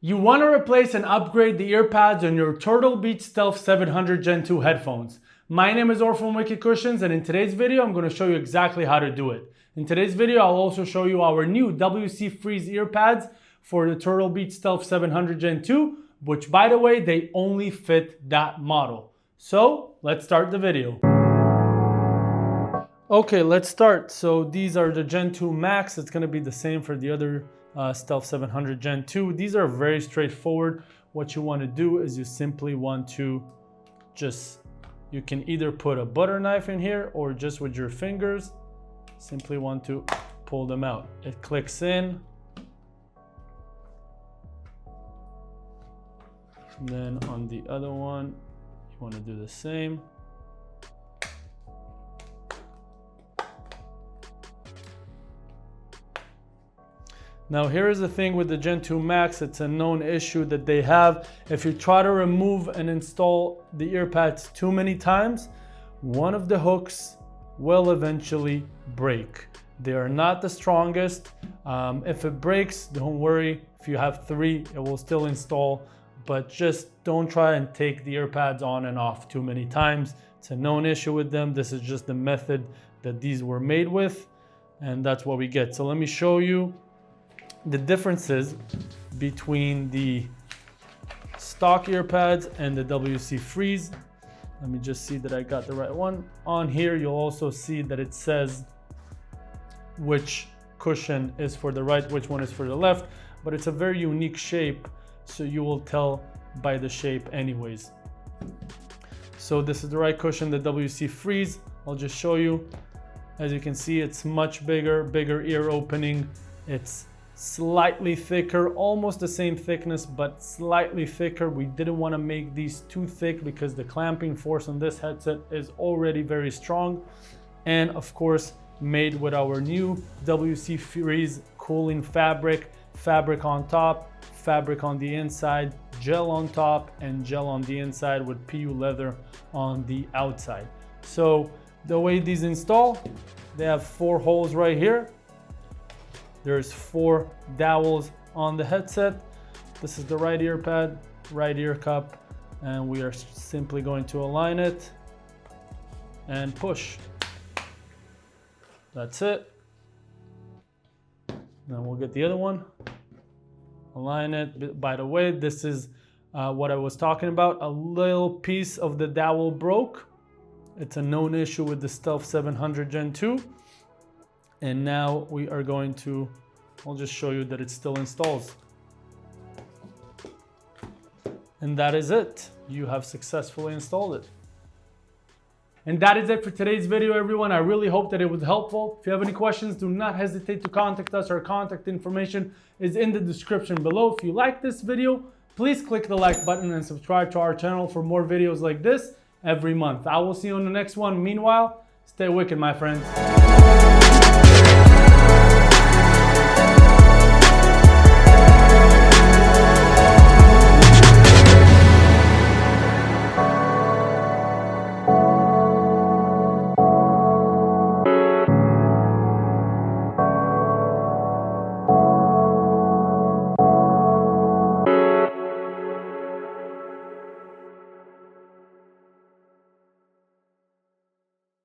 You want to replace and upgrade the earpads on your Turtle Beach Stealth 700 Gen 2 headphones. My name is Or from Wicked Cushions, and in today's video, I'm going to show you exactly how to do it. In today's video, I'll also show you our new WC Freeze earpads for the Turtle Beach Stealth 700 Gen 2, which by the way, they only fit that model. So let's start the video. Okay, let's start. So these are the Gen 2 Max. It's going to be the same for the other Stealth 700 Gen 2. These are very straightforward. What you want to do is you simply want to you can either put a butter knife in here or just with your fingers, simply want to pull them out. It clicks in. And then on the other one, you want to do the same. Now here is the thing with the Gen 2 Max, it's a known issue that they have. If you try to remove and install the earpads too many times, one of the hooks will eventually break. They are not the strongest. If it breaks, don't worry. If you have three, it will still install, but just don't try and take the earpads on and off too many times. It's a known issue with them. This is just the method that these were made with, and that's what we get. So let me show you the differences between the stock earpads and the WC Freeze. Let me just see that I got the right one. On here, you'll also see that it says which cushion is for the right, which one is for the left, but it's a very unique shape, so you will tell by the shape anyways. So this is the right cushion, the WC Freeze. I'll just show you. As you can see, it's much bigger ear opening. It's slightly thicker, almost the same thickness, but slightly thicker. We didn't want to make these too thick because the clamping force on this headset is already very strong. And of course, made with our new WC Freeze cooling fabric on top, fabric on the inside, gel on top, and gel on the inside with PU leather on the outside. So the way these install, they have 4 holes right here. There's 4 dowels on the headset. This is the right ear pad, right ear cup, and we are simply going to align it and push. That's it. Then we'll get the other one, align it. By the way, this is what I was talking about. A little piece of the dowel broke. It's a known issue with the Stealth 700 Gen 2. And now we are going to, I'll just show you that it still installs. And that is it. You have successfully installed it. And that is it for today's video, everyone. I really hope that it was helpful. If you have any questions, do not hesitate to contact us. Our contact information is in the description below. If you like this video, please click the like button and subscribe to our channel for more videos like this every month. I will see you on the next one. Meanwhile, stay wicked, my friends.